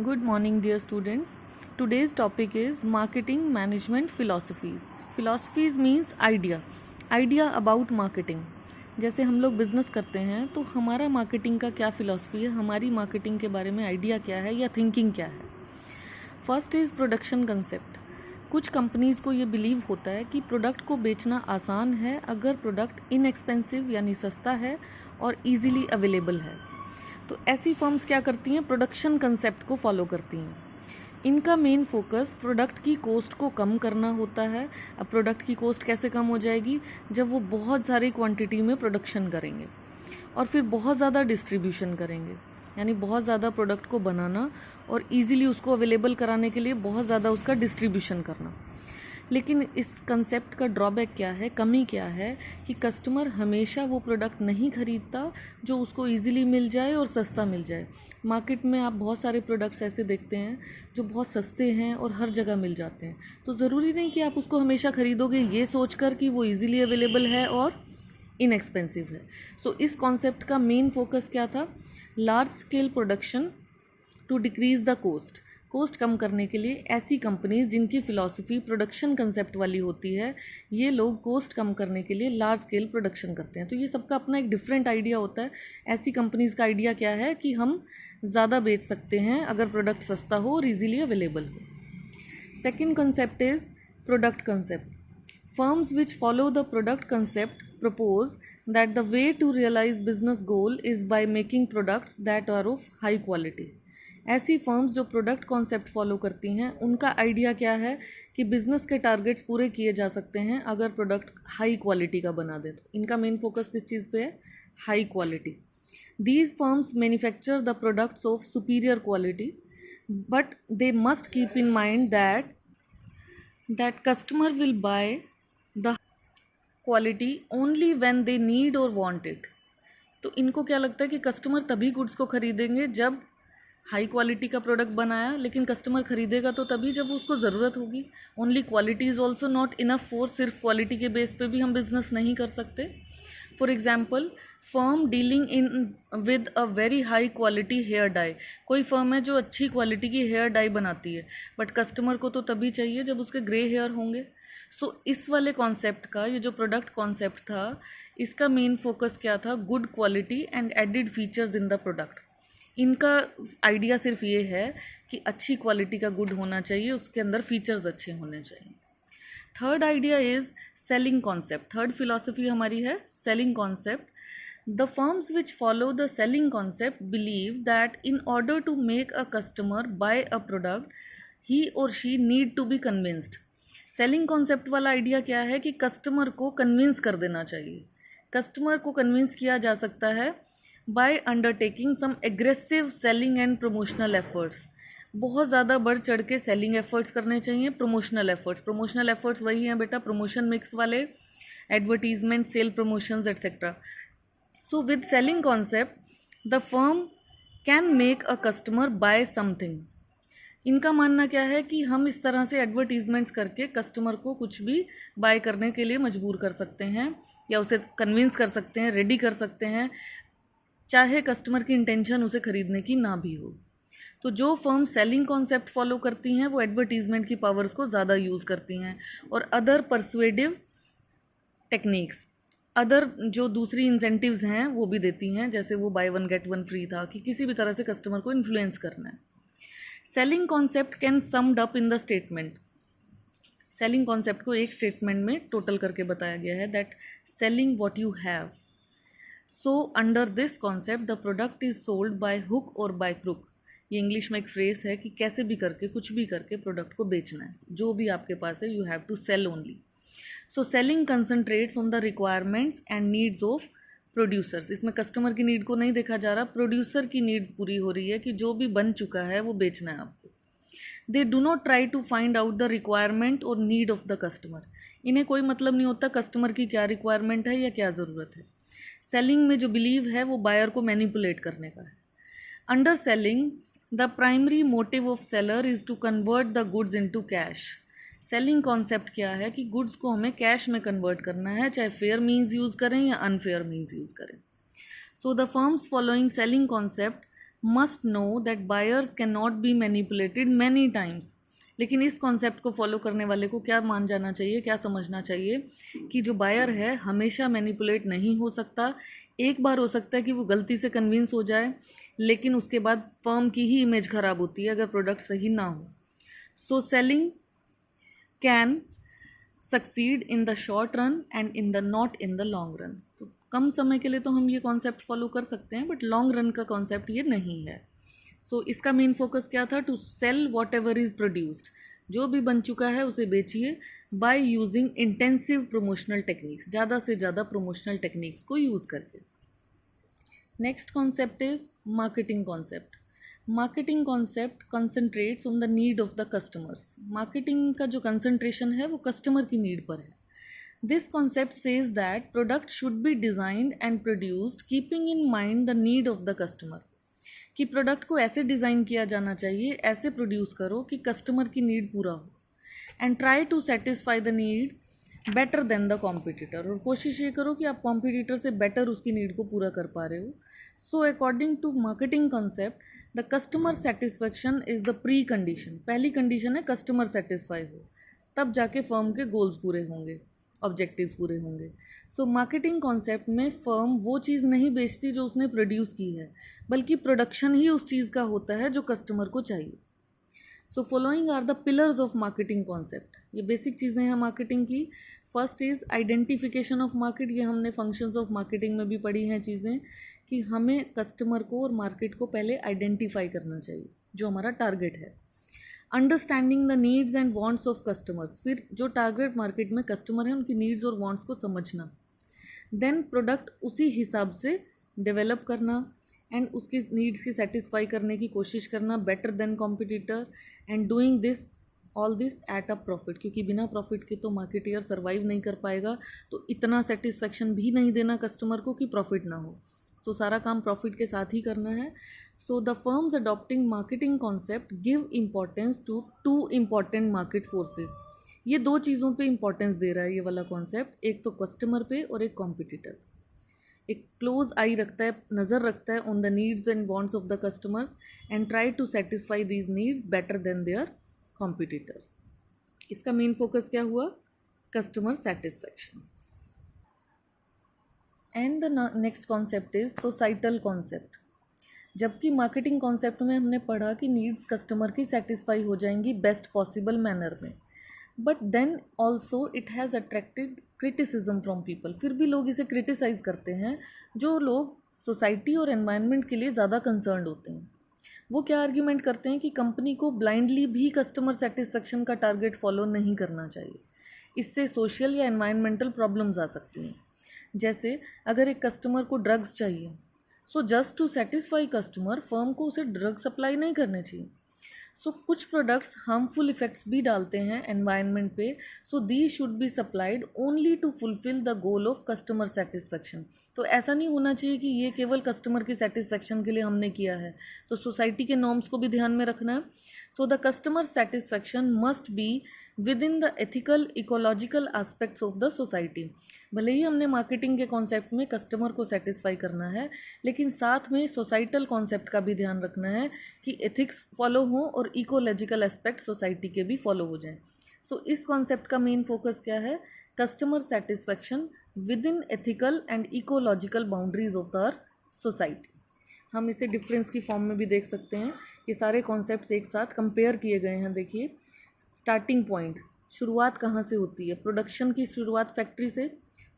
Good morning, dear students. Today's topic is marketing management philosophies. Philosophies means idea about marketing. जैसे हम लोग business करते हैं तो हमारा मार्केटिंग का क्या फिलॉसफी है, हमारी मार्केटिंग के बारे में आइडिया क्या है या थिंकिंग क्या है. First is production concept. कुछ कंपनीज़ को ये बिलीव होता है कि प्रोडक्ट को बेचना आसान है अगर प्रोडक्ट इनएक्सपेंसिव यानी सस्ता है और ईजीली अवेलेबल है. तो ऐसी फर्म्स क्या करती हैं, प्रोडक्शन कंसेप्ट को फॉलो करती हैं. इनका मेन फोकस प्रोडक्ट की कॉस्ट को कम करना होता है. अब प्रोडक्ट की कॉस्ट कैसे कम हो जाएगी, जब वो बहुत सारी क्वांटिटी में प्रोडक्शन करेंगे और फिर बहुत ज़्यादा डिस्ट्रीब्यूशन करेंगे, यानी बहुत ज़्यादा प्रोडक्ट को बनाना और इजीली उसको अवेलेबल कराने के लिए बहुत ज़्यादा उसका डिस्ट्रीब्यूशन करना. लेकिन इस कंसेप्ट का ड्रॉबैक क्या है, कमी क्या है कि कस्टमर हमेशा वो प्रोडक्ट नहीं खरीदता जो उसको इजीली मिल जाए और सस्ता मिल जाए. मार्केट में आप बहुत सारे प्रोडक्ट्स ऐसे देखते हैं जो बहुत सस्ते हैं और हर जगह मिल जाते हैं. तो ज़रूरी नहीं कि आप उसको हमेशा खरीदोगे ये सोचकर कि वो इजीली अवेलेबल है और इनएक्सपेंसिव है. सो इस कॉन्सेप्ट का मेन फोकस क्या था, large scale production to decrease the cost कम करने के लिए. ऐसी कंपनीज जिनकी फ़िलॉसफी प्रोडक्शन कंसेप्ट वाली होती है, ये लोग कोस्ट कम करने के लिए लार्ज स्केल प्रोडक्शन करते हैं. तो ये सबका अपना एक डिफरेंट आइडिया होता है. ऐसी कंपनीज़ का आइडिया क्या है कि हम ज़्यादा बेच सकते हैं अगर प्रोडक्ट सस्ता हो और ईजीली अवेलेबल हो. Second concept is product concept. Firms which follow the product concept propose that the way to realize business goal is by making products that are of high quality. ऐसी firms जो product concept follow करती हैं, उनका idea क्या है कि business के targets पूरे किए जा सकते हैं अगर प्रोडक्ट हाई क्वालिटी का बना दे. तो इनका मेन फोकस किस चीज़ पे है, high quality. These firms manufacture the products of superior quality, but they must keep in mind that customer will by the quality only when they need और want it. तो इनको क्या लगता है कि कस्टमर तभी गुड्स को खरीदेंगे जब हाई क्वालिटी का प्रोडक्ट बनाया, लेकिन कस्टमर खरीदेगा तो तभी जब उसको ज़रूरत होगी. Only quality is also not enough for, सिर्फ क्वालिटी के बेस पे भी हम बिजनेस नहीं कर सकते. For example, firm dealing in with a very high quality hair dye. कोई फर्म है जो अच्छी क्वालिटी की हेयर डाई बनाती है, बट कस्टमर को तो तभी चाहिए जब उसके ग्रे हेयर होंगे. सो इस वाले कॉन्सेप्ट का, ये जो प्रोडक्ट कॉन्सेप्ट था, इसका मेन फोकस क्या था, good quality and added features in the product. इनका आइडिया सिर्फ ये है कि अच्छी क्वालिटी का गुड होना चाहिए, उसके अंदर फीचर्स अच्छे होने चाहिए. Third idea is selling concept. Third philosophy हमारी है selling concept. The firms which follow the selling concept believe that in order to make a customer buy a product, he or she need to be convinced. Selling concept वाला idea क्या है कि customer को convince कर देना चाहिए. Customer को convince किया जा सकता है by undertaking some aggressive selling and promotional efforts. बहुत ज़्यादा बढ़ चढ़ के सेलिंग एफर्ट्स करने चाहिए. प्रमोशनल एफर्ट्स वही हैं बेटा, प्रमोशन मिक्स वाले, advertisement, sale promotions etcetera. So with selling concept, the firm can make a customer buy something. इनका मानना क्या है कि हम इस तरह से एडवर्टीजमेंट्स करके कस्टमर को कुछ भी बाय करने के लिए मजबूर कर सकते हैं या उसे कन्विंस कर सकते हैं, रेडी कर सकते हैं, चाहे कस्टमर की इंटेंशन उसे खरीदने की ना भी हो. तो जो फर्म सेलिंग कॉन्सेप्ट फॉलो करती हैं वो एडवर्टीजमेंट की पावर्स को ज़्यादा यूज़ करती हैं और अदर परसुएडिव टेक्निक्स, अदर जो दूसरी इंसेंटिव्स हैं वो भी देती हैं, जैसे वो by one get one free था, कि किसी भी तरह से कस्टमर को इन्फ्लुएंस करना है. Selling concept can summed up in the statement. Selling concept को एक स्टेटमेंट में टोटल करके बताया गया है, that selling what you have. So under this concept the product is sold by hook और बाय क्रुक. ये इंग्लिश में एक फ्रेज है कि कैसे भी करके, कुछ भी करके प्रोडक्ट को बेचना है. जो भी आपके पास है, you have to sell only. So selling concentrates on the requirements and needs of producers. इसमें कस्टमर की नीड को नहीं देखा जा रहा, प्रोड्यूसर की नीड पूरी हो रही है कि जो भी बन चुका है वो बेचना है आपको. They do not try to find out the requirement और नीड ऑफ द कस्टमर. इन्हें कोई मतलब नहीं होता कस्टमर की क्या रिक्वायरमेंट है या क्या ज़रूरत है. सेलिंग में जो बिलीव है वो बायर को मैनिपुलेट करने का है. Under selling the primary motive of seller is to convert the goods into cash. Selling concept क्या है कि गुड्स को हमें कैश में कन्वर्ट करना है, चाहे फेयर मीन्स यूज़ करें या अनफेयर मीन्स यूज़ करें. सो the firms following selling concept must know that buyers can not be manipulated many times. लेकिन इस कॉन्सेप्ट को फॉलो करने वाले को क्या मान जाना चाहिए, क्या समझना चाहिए कि जो बायर है हमेशा मैनिपुलेट नहीं हो सकता। एक बार हो सकता है कि वो गलती से कन्विंस हो जाए, लेकिन उसके बाद फर्म की ही इमेज खराब होती है अगर प्रोडक्ट सही ना हो। So selling can succeed in the short run and in the not in the long run. तो कम समय के लिए तो हम ये कॉन्सेप्ट फॉलो कर सकते हैं, बट लॉन्ग रन का कॉन्सेप्ट ये नहीं है। सो इसका मेन फोकस क्या था? To sell whatever is produced, जो भी बन चुका है उसे बेचिए by using intensive promotional techniques, ज़्यादा से ज़्यादा प्रमोशनल टेक्निक्स को यूज़ करके। Next concept is marketing concept. Marketing concept concentrates on the need of the customers. Marketing का जो कंसंट्रेशन है वो कस्टमर की नीड पर है। This concept says that product should be designed and produced keeping in mind the need of the customer. कि product को ऐसे डिज़ाइन किया जाना चाहिए, ऐसे प्रोड्यूस करो कि कस्टमर की नीड पूरा हो, and try to satisfy the need better than the competitor. और कोशिश ये करो कि आप कॉम्पिटिटर से बेटर उसकी नीड को पूरा कर पा रहे हो। So according to marketing concept, the customer satisfaction is the precondition. पहली कंडीशन है कस्टमर सेटिस्फाई हो, तब जाके फर्म के गोल्स पूरे होंगे, ऑब्जेक्टिव्स पूरे होंगे। सो मार्केटिंग कॉन्सेप्ट में फर्म वो चीज़ नहीं बेचती जो उसने प्रोड्यूस की है, बल्कि प्रोडक्शन ही उस चीज़ का होता है जो कस्टमर को चाहिए। So following are the pillars of marketing concept. ये बेसिक चीज़ें हैं मार्केटिंग की। First is identification of market. ये हमने फंक्शंस ऑफ मार्केटिंग में भी पढ़ी हैं चीज़ें कि हमें कस्टमर को और मार्केट को पहले आइडेंटिफाई करना चाहिए, जो हमारा टारगेट है। Understanding the needs and wants of customers. फिर जो टारगेट मार्केट में कस्टमर है उनकी नीड्स और वांट्स को समझना। देन प्रोडक्ट उसी हिसाब से डेवलप करना एंड उसकी नीड्स की सेटिस्फाई करने की कोशिश करना better than competitor, and doing this all this at a profit, क्योंकि बिना प्रॉफिट के तो मार्केटियर सर्वाइव नहीं कर पाएगा। तो इतना सेटिस्फेक्शन भी नहीं देना कस्टमर को कि प्रॉफिट ना हो। सो सारा काम प्रॉफिट के साथ ही करना है। So the firms adopting marketing concept give importance to to important market forces. ये दो चीज़ों पे इम्पोर्टेंस दे रहा है ये वाला कॉन्सेप्ट, एक तो कस्टमर पे और एक कॉम्पिटिटर। एक क्लोज आई रखता है, नज़र रखता है on the needs and wants of the customers and try to satisfy these needs better than their competitors. इसका मेन फोकस क्या हुआ? Customer satisfaction. And the next concept is societal concept. जबकि मार्केटिंग कॉन्सेप्ट में हमने पढ़ा कि needs customer की satisfy हो जाएंगी बेस्ट पॉसिबल मैनर में, but then also it has attracted criticism from people. फिर भी लोग इसे क्रिटिसाइज़ करते हैं, जो लोग सोसाइटी और एनवायरनमेंट के लिए ज़्यादा कंसर्न्ड होते हैं। वो क्या आर्ग्यूमेंट करते हैं कि कंपनी को ब्लाइंडली भी कस्टमर सेटिस्फेक्शन का टारगेट फॉलो नहीं करना चाहिए, इससे सोशल या एनवायरनमेंटल प्रॉब्लम्स आ सकती हैं। जैसे अगर एक कस्टमर को ड्रग्स चाहिए, so just to satisfy customer firm को उसे ड्रग सप्लाई नहीं करने चाहिए। सो कुछ प्रोडक्ट्स हार्मफुल इफेक्ट्स भी डालते हैं एनवायरनमेंट पे, so they should be supplied only to fulfil the goal of customer satisfaction. तो ऐसा नहीं होना चाहिए कि ये केवल कस्टमर की सेटिस्फेक्शन के लिए हमने किया है, तो सोसाइटी के नॉर्म्स को भी ध्यान में रखना है। So the customer satisfaction must be with in the ethical ecological aspects of the society. भले ही हमने मार्केटिंग के कॉन्सेप्ट में कस्टमर को सेटिस्फाई करना है, लेकिन साथ में सोसाइटल कॉन्सेप्ट का भी ध्यान रखना है कि एथिक्स फॉलो हो और इकोलॉजिकल एस्पेक्ट सोसाइटी के भी फॉलो हो जाएं। सो इस कॉन्सेप्ट का मेन फोकस क्या है? Customer satisfaction with in ethical and ecological boundaries of the society. हम इसे डिफरेंस की फॉर्म में भी देख सकते हैं। ये सारे कॉन्सेप्ट्स एक साथ कंपेयर किए गए हैं। देखिए, स्टार्टिंग पॉइंट, शुरुआत कहाँ से होती है? प्रोडक्शन की शुरुआत फैक्ट्री से,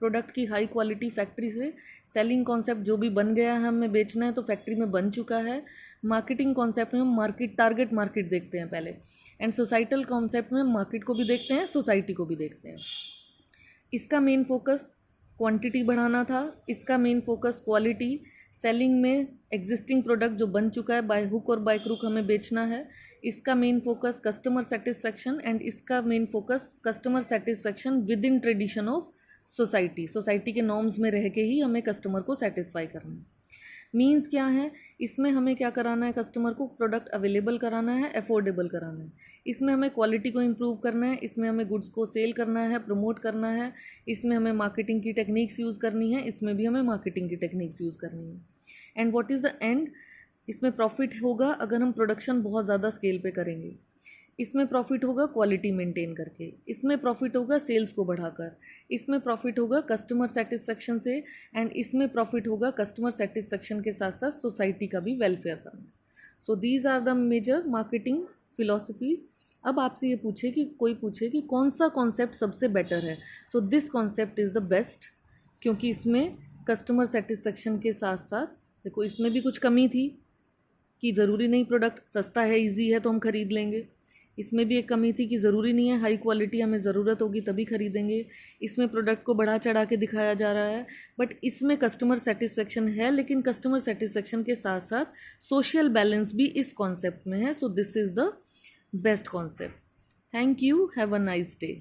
प्रोडक्ट की हाई क्वालिटी फैक्ट्री से। सेलिंग कॉन्सेप्ट जो भी बन गया है, हमें बेचना है तो फैक्ट्री में बन चुका है। मार्केटिंग कॉन्सेप्ट में हम मार्केट, टारगेट मार्केट देखते हैं पहले, एंड सोसाइटल कॉन्सेप्ट में मार्केट को भी देखते हैं, सोसाइटी को भी देखते हैं। इसका मेन फोकस क्वांटिटी बढ़ाना था, इसका मेन फोकस क्वालिटी। सेलिंग में एग्जिस्टिंग प्रोडक्ट जो बन चुका है बाय हुक और बाय क्रुक हमें बेचना है। इसका main focus customer satisfaction, and इसका main focus customer satisfaction within tradition of society. Society के नॉर्म्स में रह के ही हमें कस्टमर को सेटिस्फाई करना है। मीन्स क्या है? इसमें हमें क्या कराना है? कस्टमर को प्रोडक्ट अवेलेबल कराना है, अफोर्डेबल कराना है। इसमें हमें क्वालिटी को इम्प्रूव करना है, इसमें हमें गुड्स को सेल करना है, प्रमोट करना है, इसमें हमें मार्केटिंग की टेक्निक्स यूज़ करनी है, इसमें भी हमें मार्केटिंग की टेक्निक्स यूज़ करनी है। And what is the end? इसमें प्रॉफिट होगा अगर हम प्रोडक्शन बहुत ज़्यादा स्केल पे करेंगे। इसमें प्रॉफिट होगा क्वालिटी मेंटेन करके। इसमें प्रॉफिट होगा सेल्स को बढ़ाकर। इसमें प्रॉफिट होगा कस्टमर सेटिस्फेक्शन से। एंड इसमें प्रॉफिट होगा कस्टमर सेटिस्फेक्शन के साथ साथ सोसाइटी का भी वेलफेयर करना। So these are the major marketing philosophies. अब आपसे ये पूछे कि कोई पूछे कि कौन सा कॉन्सेप्ट सबसे बेटर है, so this concept is the best, क्योंकि इसमें कस्टमर सेटिस्फेक्शन के साथ साथ देखो इसमें भी कुछ कमी थी कि ज़रूरी नहीं प्रोडक्ट सस्ता है इजी है तो हम ख़रीद लेंगे। इसमें भी एक कमी थी कि ज़रूरी नहीं है हाई क्वालिटी हमें ज़रूरत होगी तभी खरीदेंगे। इसमें प्रोडक्ट को बढ़ा चढ़ा के दिखाया जा रहा है, बट इसमें कस्टमर सेटिस्फेक्शन है, लेकिन कस्टमर सेटिस्फेक्शन के साथ साथ सोशल बैलेंस भी इस कॉन्सेप्ट में है। So this is the best concept. Thank you, have a nice day.